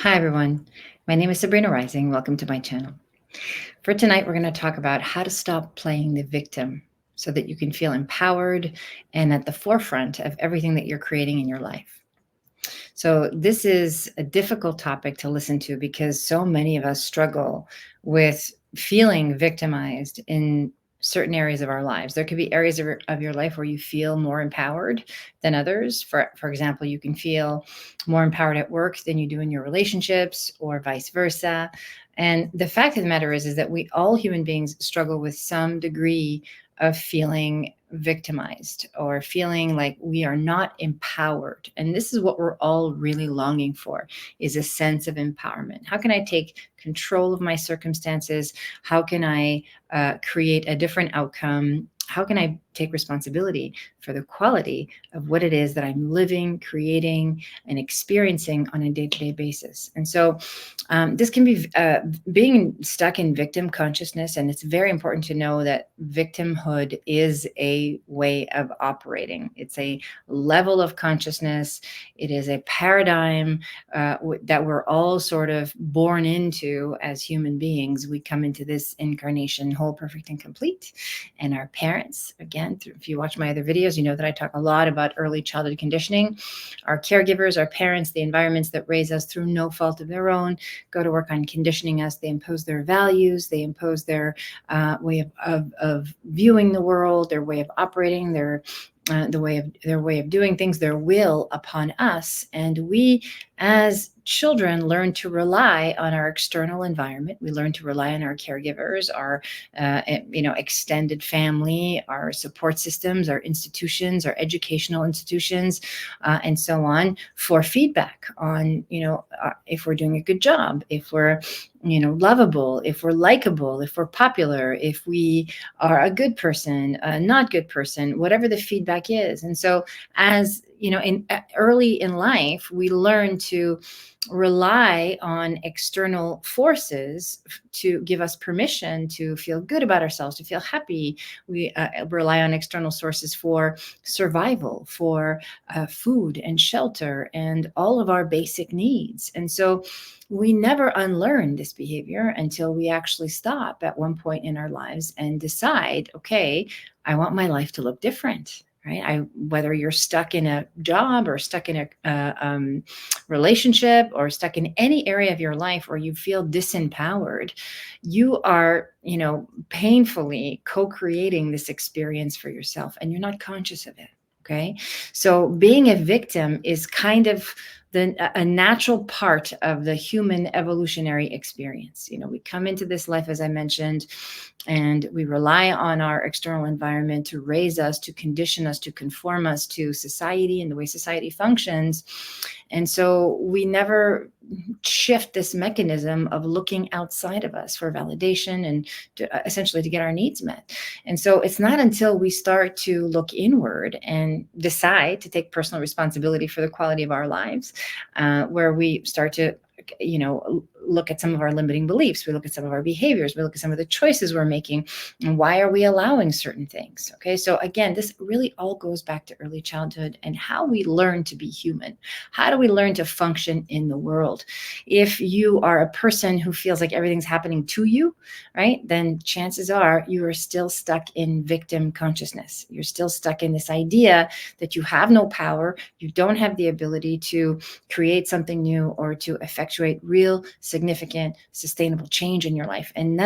Hi, everyone. My name is Sabrina Rising. Welcome to my channel. For tonight, we're going to talk about how to stop playing the victim so that you can feel empowered and at the forefront of everything that you're creating in your life. So, this is a difficult topic to listen to because so many of us struggle with feeling victimized in certain areas of our lives. There could be areas of your life where you feel more empowered than others. For example, you can feel more empowered at work than you do in your relationships, or vice versa. And the fact of the matter is that we all human beings struggle with some degree of feeling victimized or feeling like we are not empowered. And this is what we're all really longing for, is a sense of empowerment. How can I take control of my circumstances? How can I create a different outcome? How can I take responsibility for the quality of what it is that I'm living, creating, and experiencing on a day-to-day basis? And so this can be being stuck in victim consciousness. And it's very important to know that victimhood is a way of operating. It's a level of consciousness. It is a paradigm that we're all sort of born into as human beings. We come into this incarnation whole, perfect, and complete. And our parents, again, if you watch my other videos, you know that I talk a lot about early childhood conditioning. Our caregivers, our parents, the environments that raise us through no fault of their own, go to work on conditioning us. They impose their values. They impose their way of viewing the world, their way of operating, their way of doing things, their will upon us. And we, as children, learn to rely on our external environment. We learn to rely on our caregivers, our extended family, our support systems, our institutions, our educational institutions, and so on, for feedback on if we're doing a good job, if we're lovable, if we're likable, if we're popular, if we are a good person, a not good person, whatever the feedback is. And so, as early in life, we learn to rely on external forces to give us permission to feel good about ourselves, to feel happy. We rely on external sources for survival, for food and shelter, and all of our basic needs. And so we never unlearn this behavior until we actually stop at one point in our lives and decide, okay, I want my life to look different. Right? Whether you're stuck in a job or stuck in a relationship or stuck in any area of your life where you feel disempowered, you are, painfully co-creating this experience for yourself, and you're not conscious of it. Okay. So being a victim is kind of a natural part of the human evolutionary experience. We come into this life, as I mentioned, and we rely on our external environment to raise us, to condition us, to conform us to society and the way society functions. And so we never shift this mechanism of looking outside of us for validation and essentially to get our needs met. And so it's not until we start to look inward and decide to take personal responsibility for the quality of our lives, where we start to look at some of our limiting beliefs. We look at some of our behaviors. We look at some of the choices we're making, and why are we allowing certain things? Okay. So again, this really all goes back to early childhood and how we learn to be human. How do we learn to function in the world? If you are a person who feels like everything's happening to you, right, then chances are you are still stuck in victim consciousness. You're still stuck in this idea that you have no power. You don't have the ability to create something new or to effectuate real, significant, sustainable change in your life. And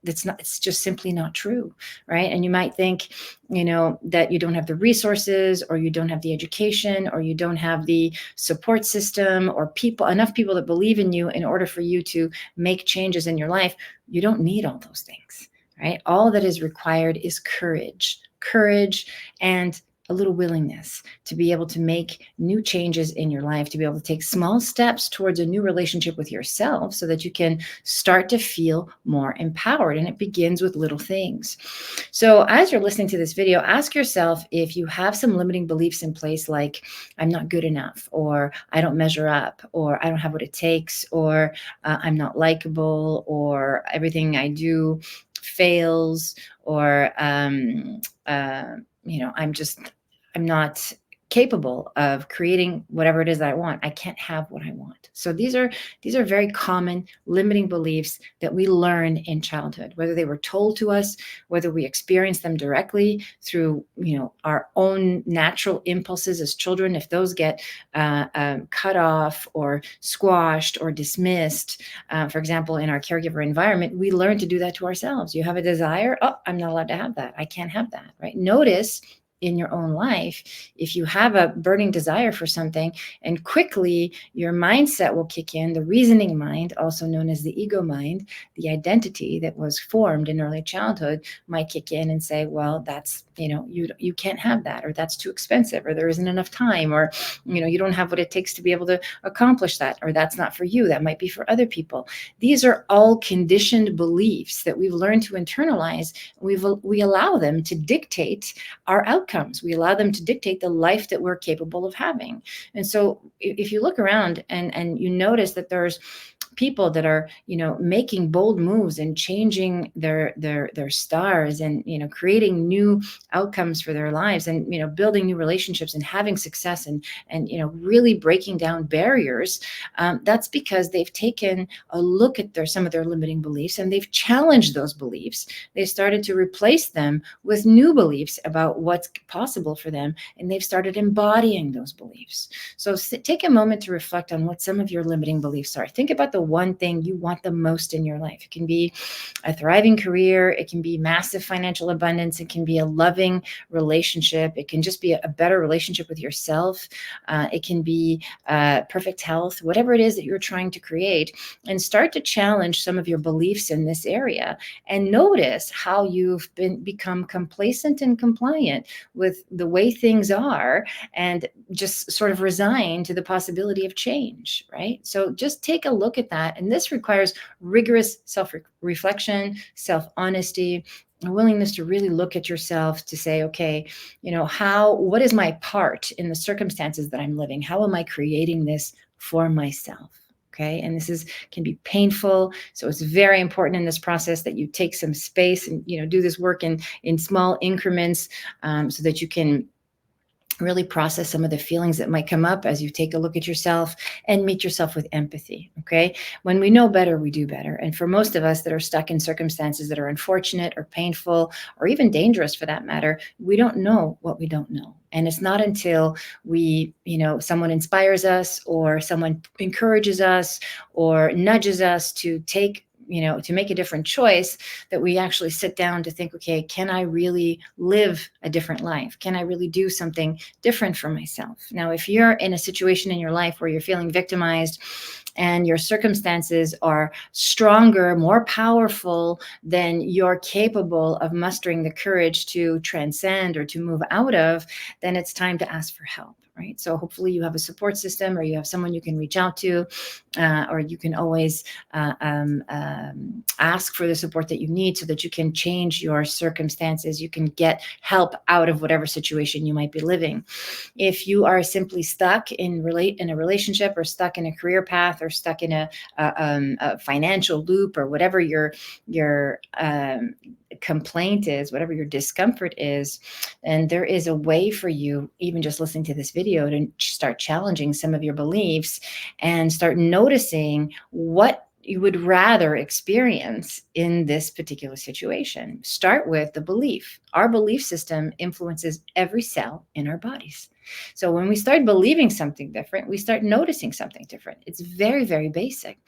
it's just simply not true, right? And you might think, that you don't have the resources, or you don't have the education, or you don't have the support system, or enough people that believe in you in order for you to make changes in your life. You don't need all those things, right? All that is required is courage and a little willingness to be able to make new changes in your life, to be able to take small steps towards a new relationship with yourself so that you can start to feel more empowered. And it begins with little things. So as you're listening to this video, ask yourself if you have some limiting beliefs in place, like I'm not good enough, or I don't measure up, or I don't have what it takes, or I'm not likable, or everything I do fails, or I'm not capable of creating whatever it is that I want. I can't have what I want. So these are very common limiting beliefs that we learn in childhood, whether they were told to us, whether we experience them directly through our own natural impulses as children. If those get cut off or squashed or dismissed, for example, in our caregiver environment, we learn to do that to ourselves. You have a desire, oh, I'm not allowed to have that. I can't have that, right? Notice in your own life, if you have a burning desire for something and quickly your mindset will kick in, the reasoning mind, also known as the ego mind, the identity that was formed in early childhood might kick in and say, well, that's, you can't have that, or that's too expensive, or there isn't enough time, or, you don't have what it takes to be able to accomplish that, or that's not for you, that might be for other people. These are all conditioned beliefs that we've learned to internalize. We allow them to dictate our outcomes. We allow them to dictate the life that we're capable of having. And so if you look around and you notice that there's people that are making bold moves and changing their stars, and creating new outcomes for their lives, and building new relationships and having success, and really breaking down barriers, that's because they've taken a look at some of their limiting beliefs, and they've challenged those beliefs. They started to replace them with new beliefs about what's possible for them, and they've started embodying those beliefs. So take a moment to reflect on what some of your limiting beliefs are. Think about the one thing you want the most in your life. It can be a thriving career. It can be massive financial abundance. It can be a loving relationship. It can just be a better relationship with yourself. It can be perfect health, whatever it is that you're trying to create, and start to challenge some of your beliefs in this area, and notice how you've become complacent and compliant with the way things are, and just sort of resign to the possibility of change, right? So just take a look at that. And this requires rigorous self-reflection, self-honesty, a willingness to really look at yourself, to say, okay, what is my part in the circumstances that I'm living? How am I creating this for myself? Okay. And this can be painful. So it's very important in this process that you take some space and, do this work in small increments, so that you can really process some of the feelings that might come up as you take a look at yourself and meet yourself with empathy. Okay. When we know better, we do better. And for most of us that are stuck in circumstances that are unfortunate or painful or even dangerous for that matter, we don't know what we don't know. And it's not until someone inspires us, or someone encourages us or nudges us to to make a different choice, that we actually sit down to think, okay, can I really live a different life? Can I really do something different for myself? Now, if you're in a situation in your life where you're feeling victimized and your circumstances are stronger, more powerful than you're capable of mustering the courage to transcend or to move out of, then it's time to ask for help. Right. So hopefully you have a support system, or you have someone you can reach out to, or you can always ask for the support that you need, so that you can change your circumstances. You can get help out of whatever situation you might be living. If you are simply stuck in a relationship, or stuck in a career path, or stuck in a financial loop, or whatever your complaint is, whatever your discomfort is, and there is a way for you, even just listening to this video, to start challenging some of your beliefs and start noticing what you would rather experience in this particular situation. Start with the belief. Our belief system influences every cell in our bodies. So when we start believing something different, we start noticing something different. It's very, very basic.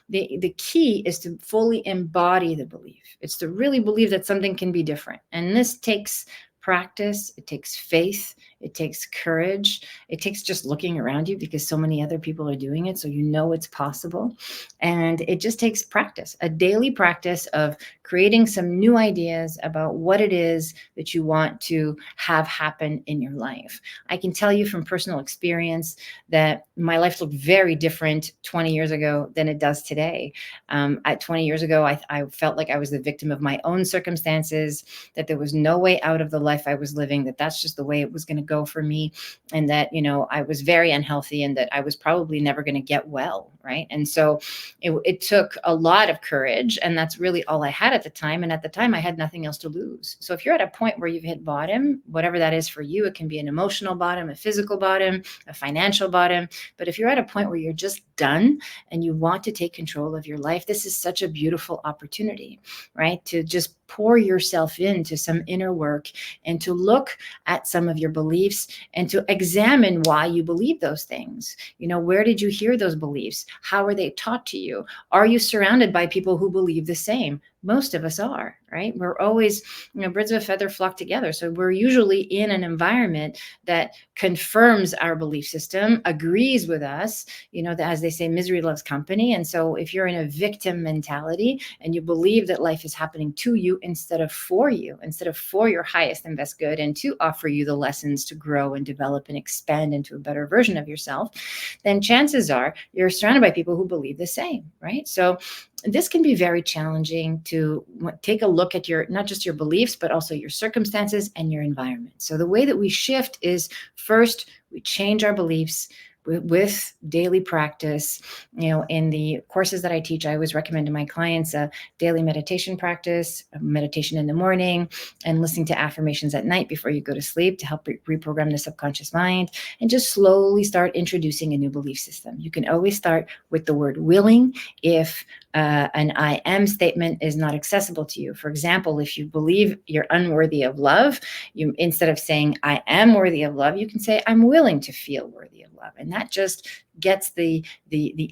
The key is to fully embody the belief. It's to really believe that something can be different. And this takes practice. It takes faith. It takes courage. It takes just looking around you, because so many other people are doing it. So it's possible. And it just takes practice, a daily practice of creating some new ideas about what it is that you want to have happen in your life. I can tell you from personal experience that my life looked very different 20 years ago than it does today. At 20 years ago, I felt like I was the victim of my own circumstances, that there was no way out of the life I was living, that's just the way it was going to go for me, and that I was very unhealthy, and that I was probably never going to get well, right? And so it took a lot of courage, and that's really all I had at the time. And at the time, I had nothing else to lose. So if you're at a point where you've hit bottom, whatever that is for you, it can be an emotional bottom, a physical bottom, a financial bottom. But if you're at a point where you're just done and you want to take control of your life, this is such a beautiful opportunity, right? To just pour yourself into some inner work and to look at some of your beliefs and to examine why you believe those things. Where did you hear those beliefs? How are they taught to you? Are you surrounded by people who believe the same? Most of us are, right? We're always, birds of a feather flock together. So we're usually in an environment that confirms our belief system, agrees with us, as they say, misery loves company. And so if you're in a victim mentality and you believe that life is happening to you instead of for your highest and best good, and to offer you the lessons to grow and develop and expand into a better version of yourself, then chances are you're surrounded by people who believe the same, right? So this can be very challenging to take a look at not just your beliefs, but also your circumstances and your environment. So the way that we shift is, first, we change our beliefs with daily practice. In the courses that I teach, I always recommend to my clients a daily meditation practice, a meditation in the morning, and listening to affirmations at night before you go to sleep to help reprogram the subconscious mind, and just slowly start introducing a new belief system. You can always start with the word willing if an I am statement is not accessible to you. For example, if you believe you're unworthy of love, you, instead of saying I am worthy of love, you can say I'm willing to feel worthy of love. And that just gets the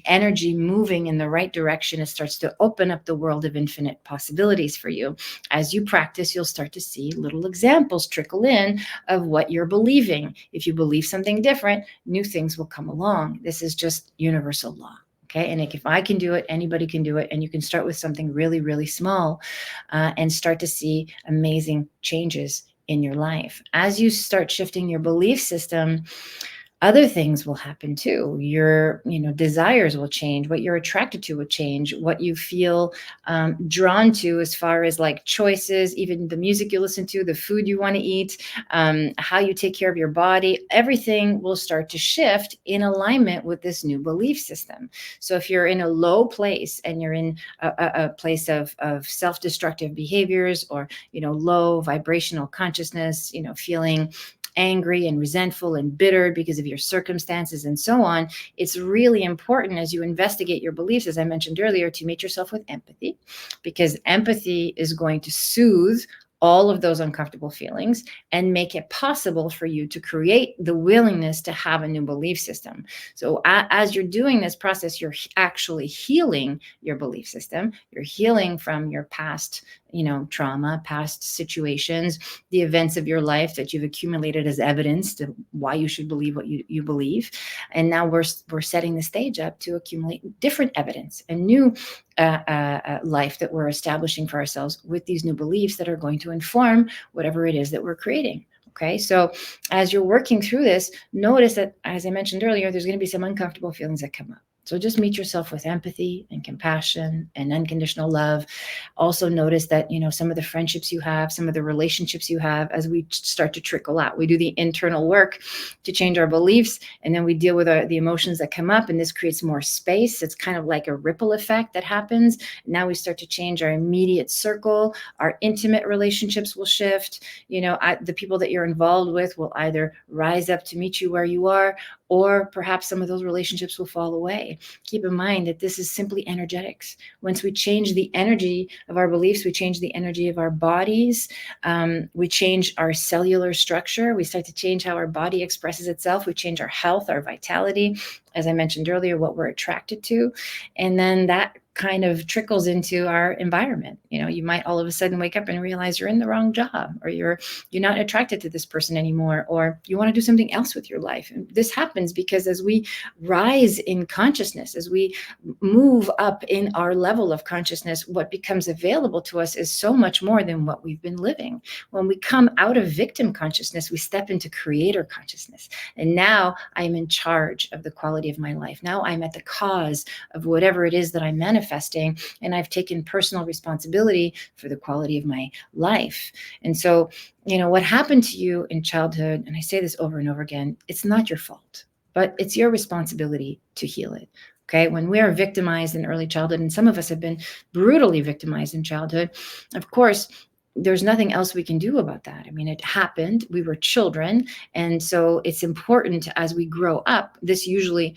energy moving in the right direction. It starts to open up the world of infinite possibilities for you. As you practice, you'll start to see little examples trickle in of what you're believing. If you believe something different, new things will come along. This is just universal law. Okay. And if I can do it, anybody can do it. And you can start with something really, really small and start to see amazing changes in your life. As you start shifting your belief system, other things will happen too. Your, desires will change. What you're attracted to will change. What you feel drawn to, as far as like choices, even the music you listen to, the food you want to eat, how you take care of your body, everything will start to shift in alignment with this new belief system. So if you're in a low place and you're in a place of self-destructive behaviors, or, low vibrational consciousness, feeling angry and resentful and bitter because of your circumstances and so on, it's really important, as you investigate your beliefs, as I mentioned earlier, to meet yourself with empathy, because empathy is going to soothe all of those uncomfortable feelings and make it possible for you to create the willingness to have a new belief system. So as you're doing this process, you're actually healing your belief system. You're healing from your past, trauma, past situations, the events of your life that you've accumulated as evidence to why you should believe what you believe. And now we're setting the stage up to accumulate different evidence and new life that we're establishing for ourselves with these new beliefs that are going to inform whatever it is that we're creating. Okay, so as you're working through this, notice that, as I mentioned earlier, there's going to be some uncomfortable feelings that come up. So just meet yourself with empathy and compassion and unconditional love. Also notice that, some of the friendships you have, some of the relationships you have, as we start to trickle out, we do the internal work to change our beliefs, and then we deal with the emotions that come up, and this creates more space. It's kind of like a ripple effect that happens. Now we start to change our immediate circle. Our intimate relationships will shift. The people that you're involved with will either rise up to meet you where you are, or perhaps some of those relationships will fall away. Keep in mind that this is simply energetics. Once we change the energy of our beliefs, we change the energy of our bodies. We change our cellular structure. We start to change how our body expresses itself. We change our health, our vitality, as I mentioned earlier, what we're attracted to. And then that kind of trickles into our environment. You might all of a sudden wake up and realize you're in the wrong job, or you're not attracted to this person anymore, or you want to do something else with your life. And this happens because as we rise in consciousness, as we move up in our level of consciousness, what becomes available to us is so much more than what we've been living. When we come out of victim consciousness, we step into creator consciousness. And now I'm in charge of the quality of my life. Now I'm at the cause of whatever it is that I'm manifesting, and I've taken personal responsibility for the quality of my life. And so, what happened to you in childhood, and I say this over and over again, it's not your fault, but it's your responsibility to heal it. Okay, when we are victimized in early childhood, and some of us have been brutally victimized in childhood, of course, there's nothing else we can do about that. I mean, it happened. We were children. And so it's important as we grow up. This usually,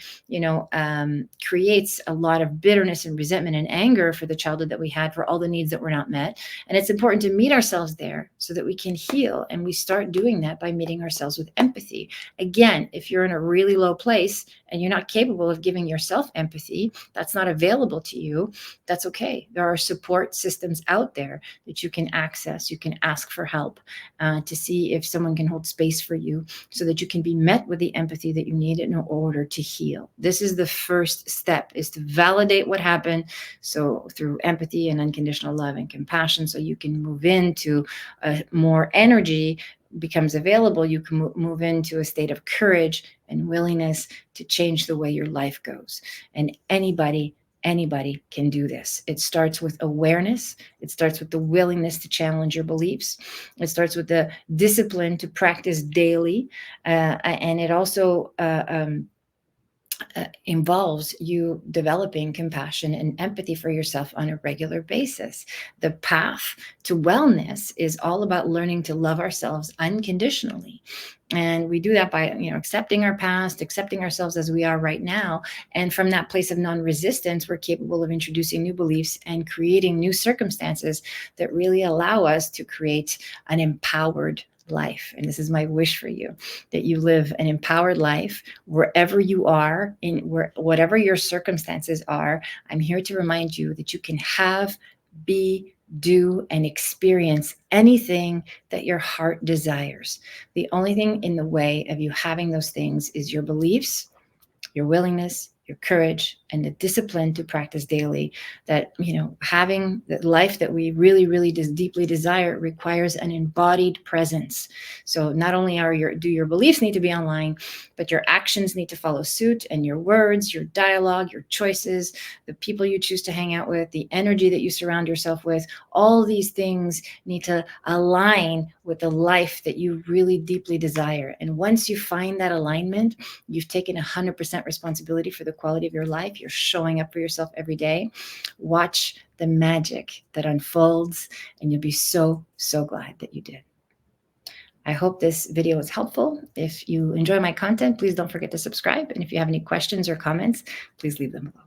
creates a lot of bitterness and resentment and anger for the childhood that we had, for all the needs that were not met. And it's important to meet ourselves there so that we can heal. And we start doing that by meeting ourselves with empathy. Again, if you're in a really low place and you're not capable of giving yourself empathy, that's not available to you, that's okay. There are support systems out there that you can access. You can ask for help to see if someone can hold space for you so that you can be met with the empathy that you need in order to heal. This is the first step, is to validate what happened. So through empathy and unconditional love and compassion, so you can move into more energy becomes available, you can move into a state of courage and willingness to change the way your life goes. And anybody can do this. It starts with awareness. It starts with the willingness to challenge your beliefs. It starts with the discipline to practice daily. And it also involves you developing compassion and empathy for yourself on a regular basis. The path to wellness is all about learning to love ourselves unconditionally. And we do that by, accepting our past, accepting ourselves as we are right now. And from that place of non-resistance, we're capable of introducing new beliefs and creating new circumstances that really allow us to create an empowered life. And this is my wish for you, that you live an empowered life wherever you are, whatever your circumstances are. I'm here to remind you that you can have, be, do, and experience anything that your heart desires. The only thing in the way of you having those things is your beliefs, your willingness, your courage, and the discipline to practice daily. That, having the life that we really, really deeply desire requires an embodied presence. So not only do your beliefs need to be online, but your actions need to follow suit, and your words, your dialogue, your choices, the people you choose to hang out with, the energy that you surround yourself with, all these things need to align with the life that you really deeply desire. And once you find that alignment, you've taken 100% responsibility for the quality of your life. You're showing up for yourself every day. Watch the magic that unfolds, and you'll be so, so glad that you did. I hope this video was helpful. If you enjoy my content, please don't forget to subscribe. And if you have any questions or comments, please leave them below.